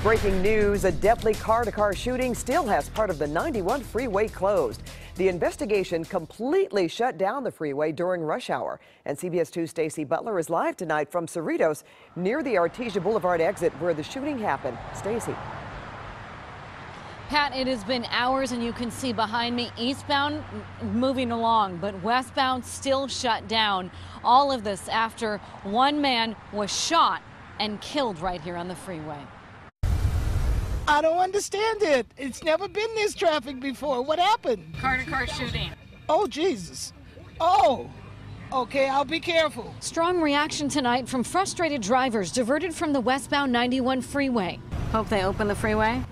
Breaking news, a deadly car-to-car shooting still has part of the 91 freeway closed. The investigation completely shut down the freeway during rush hour. And CBS 2's Stacey Butler is live tonight from Cerritos near the Artesia Boulevard exit where the shooting happened. Stacey. Pat, it has been hours and you can see behind me eastbound moving along, but westbound still shut down. All of this after one man was shot and killed right here on the freeway. I don't understand it. It's never been this traffic before. What happened? Car-to-car shooting. Oh, Jesus. Oh, okay, I'll be careful. Strong reaction tonight from frustrated drivers diverted from the westbound 91 freeway. Hope they open the freeway.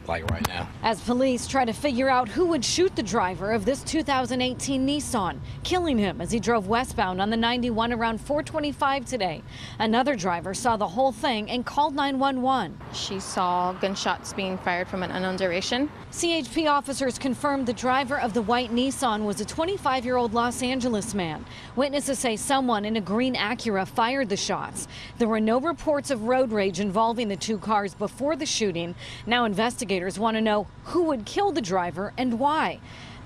Like right now. As police try to figure out who would shoot the driver of this 2018 Nissan, killing him as he drove westbound on the 91 around 4:25 today. Another driver saw the whole thing and called 911. She saw gunshots being fired from an unknown direction. CHP officers confirmed the driver of the white Nissan was a 25-year-old Los Angeles man. Witnesses say someone in a green Acura fired the shots. There were no reports of road rage involving the two cars before the shooting. Now investigators want to know who would kill the driver and why.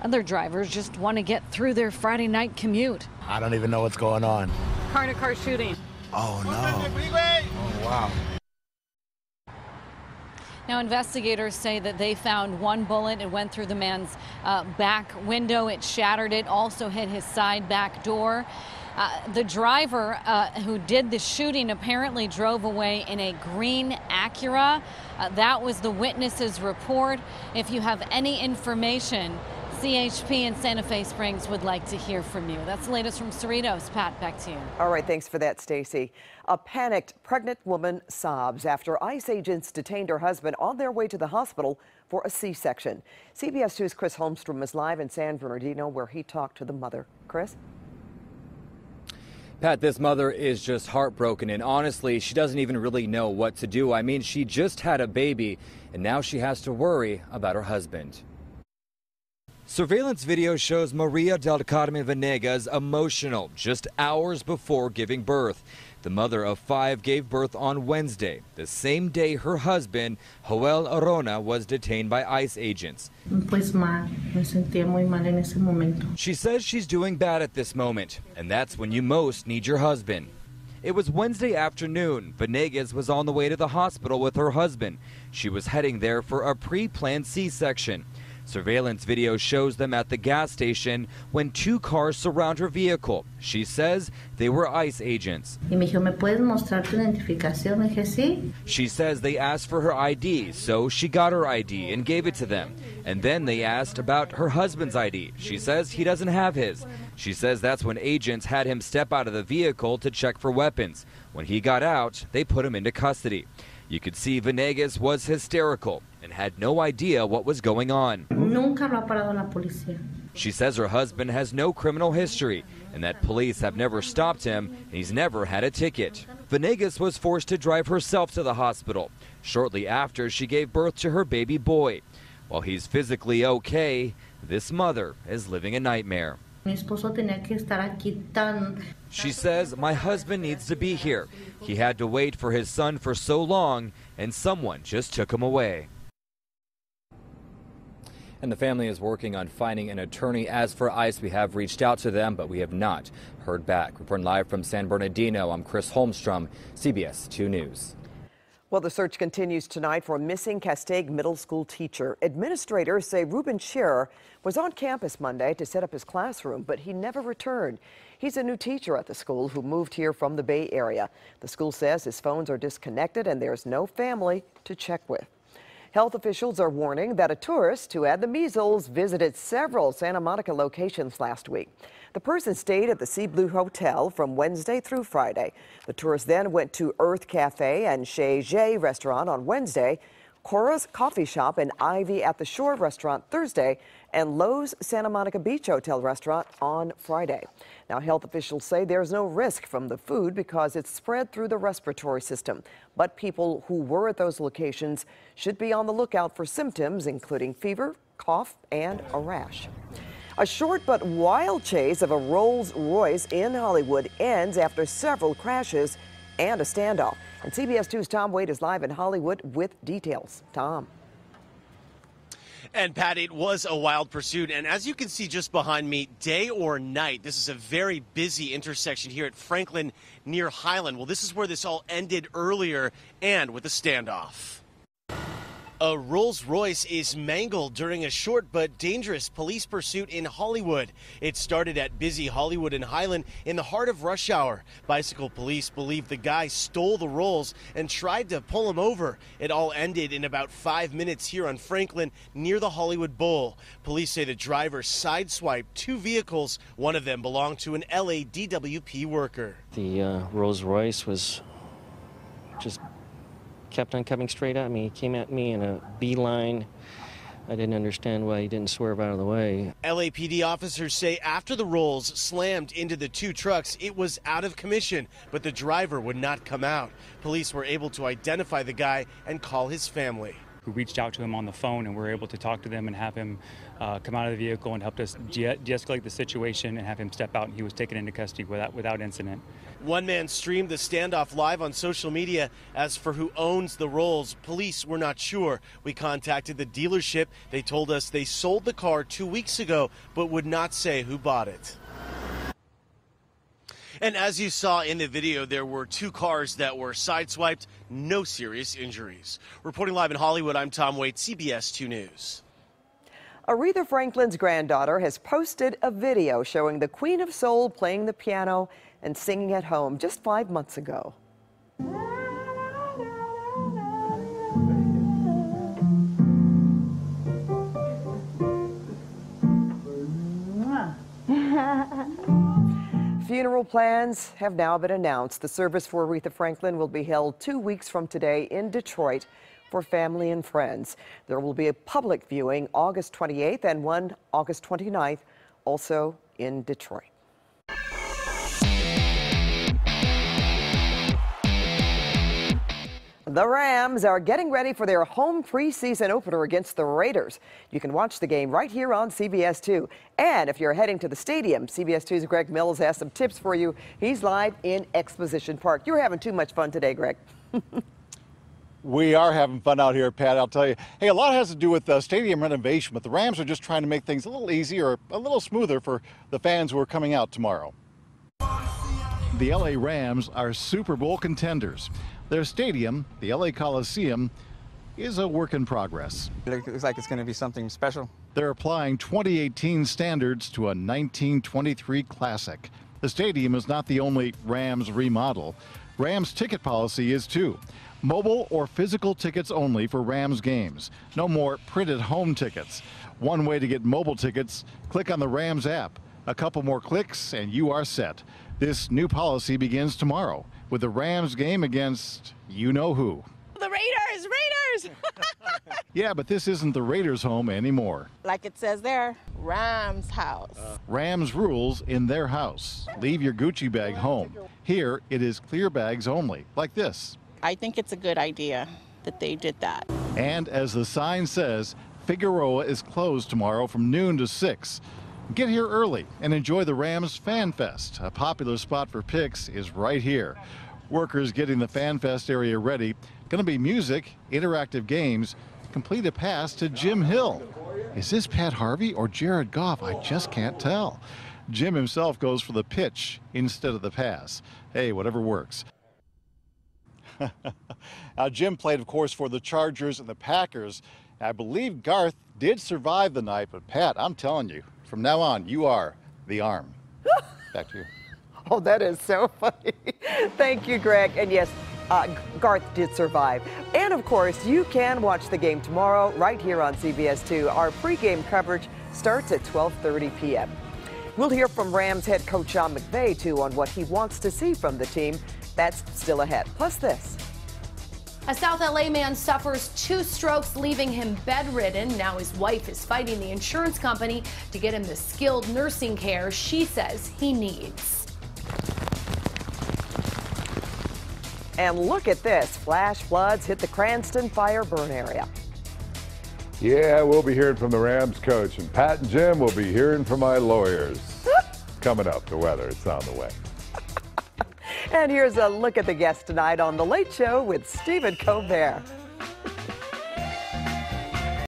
Other drivers just want to get through their Friday night commute. I don't even know what's going on. Car-to-car shooting. Oh, no. Oh, wow. Now, investigators say that they found one bullet. It went through the man's back window. It shattered it, also hit his side back door. The driver who did the shooting apparently drove away in a green Acura. That was the witness's report. If you have any information, CHP in Santa Fe Springs would like to hear from you. That's the latest from Cerritos. Pat, back to you. All right, thanks for that, Stacey. A panicked pregnant woman sobs after ICE agents detained her husband on their way to the hospital for a C-section. CBS 2's Chris Holmstrom is live in San Bernardino where he talked to the mother. Chris? Pat, this mother is just heartbroken, and honestly, she doesn't even really know what to do. I mean, she just had a baby, and now she has to worry about her husband. Surveillance video shows Maria del Carmen Venegas emotional just hours before giving birth. The mother of 5 gave birth on Wednesday, the same day her husband, Joel Arona, was detained by ICE agents. She says she's doing bad at this moment, and that's when you most need your husband. It was Wednesday afternoon. Venegas was on the way to the hospital with her husband. She was heading there for a pre-planned C-section. Surveillance video shows them at the gas station when 2 cars surround her vehicle. She says they were ICE agents. She says they asked for her ID, so she got her ID and gave it to them. And then they asked about her husband's ID. She says he doesn't have his. She says that's when agents had him step out of the vehicle to check for weapons. When he got out, they put him into custody. You could see Venegas was hysterical and had no idea what was going on. She says her husband has no criminal history and that police have never stopped him and he's never had a ticket. Venegas was forced to drive herself to the hospital shortly after she gave birth to her baby boy. While he's physically okay, this mother is living a nightmare. She says, my husband needs to be here. He had to wait for his son for so long, and someone just took him away. And the family is working on finding an attorney. As for ICE, we have reached out to them, but we have not heard back. Reporting live from San Bernardino, I'm Chris Holmstrom, CBS 2 News. Well, the search continues tonight for a missing Castaic Middle School teacher. Administrators say Ruben Scherer was on campus Monday to set up his classroom, but he never returned. He's a new teacher at the school who moved here from the Bay Area. The school says his phones are disconnected and there's no family to check with. Health officials are warning that a tourist who had the measles visited several Santa Monica locations last week. The person stayed at the Sea Blue Hotel from Wednesday through Friday. The tourist then went to Earth Cafe and Chez Jay restaurant on Wednesday, Cora's Coffee Shop and Ivy at the Shore restaurant Thursday, and Lowe's Santa Monica Beach Hotel restaurant on Friday. Now, health officials say there's no risk from the food because it's spread through the respiratory system. But people who were at those locations should be on the lookout for symptoms, including fever, cough, and a rash. A short but wild chase of a Rolls Royce in Hollywood ends after several crashes and a standoff. And CBS 2's Tom Wade is live in Hollywood with details. Tom. And Pat, it was a wild pursuit. And as you can see just behind me, day or night, this is a very busy intersection here at Franklin near Highland. Well, this is where this all ended earlier and with a standoff. A Rolls-Royce is mangled during a short but dangerous police pursuit in Hollywood. It started at busy Hollywood and Highland in the heart of rush hour. Bicycle police believe the guy stole the Rolls and tried to pull him over. It all ended in about 5 minutes here on Franklin near the Hollywood Bowl. Police say the driver sideswiped two vehicles. One of them belonged to an LA DWP worker. The Rolls-Royce was just kept on coming straight at me. He came at me in a beeline. I didn't understand why he didn't swerve out of the way. LAPD officers say after the Rolls slammed into the two trucks, it was out of commission, but the driver would not come out. Police were able to identify the guy and call his family. We reached out to him on the phone and were able to talk to them and have him come out of the vehicle and helped us de-escalate the situation and have him step out, and he was taken into custody without incident. One man streamed the standoff live on social media. As for who owns the Rolls, police were not sure. We contacted the dealership. They told us they sold the car 2 weeks ago, but would not say who bought it. And as you saw in the video, there were two cars that were sideswiped, no serious injuries. Reporting live in Hollywood, I'm Tom Waite, CBS 2 News. Aretha Franklin's granddaughter has posted a video showing the Queen of Soul playing the piano and singing at home just 5 months ago. Funeral plans have now been announced. The service for Aretha Franklin will be held 2 weeks from today in Detroit for family and friends. There will be a public viewing August 28th and one August 29th, also in Detroit. The Rams are getting ready for their home preseason opener against the Raiders. You can watch the game right here on CBS 2. And if you're heading to the stadium, CBS 2's Greg Mills has some tips for you. He's live in Exposition Park. You're having too much fun today, Greg. We are having fun out here, Pat, I'll tell you. Hey, a lot has to do with stadium renovation, but the Rams are just trying to make things a little easier, a little smoother for the fans who are coming out tomorrow. The LA Rams are Super Bowl contenders. Their stadium, the LA Coliseum, is a work in progress. It looks like it's going to be something special. They're applying 2018 standards to a 1923 classic. The stadium is not the only Rams remodel. Rams ticket policy is too. Mobile or physical tickets only for Rams games. No more printed home tickets. One way to get mobile tickets, click on the Rams app. A couple more clicks and you are set. This new policy begins tomorrow with the Rams game against you-know-who. The Raiders! Yeah, but this isn't the Raiders' home anymore. Like it says there, Rams house. Rams rules in their house. Leave your Gucci bag home. Here, it is clear bags only, like this. I think it's a good idea that they did that. And as the sign says, Figueroa is closed tomorrow from noon to 6. Get here early and enjoy the Rams Fan Fest. A popular spot for pics is right here. Workers getting the Fan Fest area ready. Going to be music, interactive games, complete a pass to Jim Hill. Is this Pat Harvey or Jared Goff? I just can't tell. Jim himself goes for the pitch instead of the pass. Hey, whatever works. Now, Jim played, of course, for the Chargers and the Packers. I believe Garth did survive the night, but Pat, I'm telling you, from now on, you are the arm. Back to you. Oh, that is so funny. Thank you, Greg. And yes, Garth did survive. And of course, you can watch the game tomorrow right here on CBS 2. Our pregame coverage starts at 12:30 p.m. We'll hear from Rams head coach Sean McVay, too, on what he wants to see from the team. That's still ahead. Plus this. A South LA man suffers 2 strokes, leaving him bedridden. Now his wife is fighting the insurance company to get him the skilled nursing care she says he needs. And look at this. Flash floods hit the Cranston fire burn area. Yeah, we'll be hearing from the Rams coach, and Pat and Jim will be hearing from my lawyers. Coming up, the weather, it's on the way. And here's a look at the guests tonight on The Late Show with Stephen Colbert.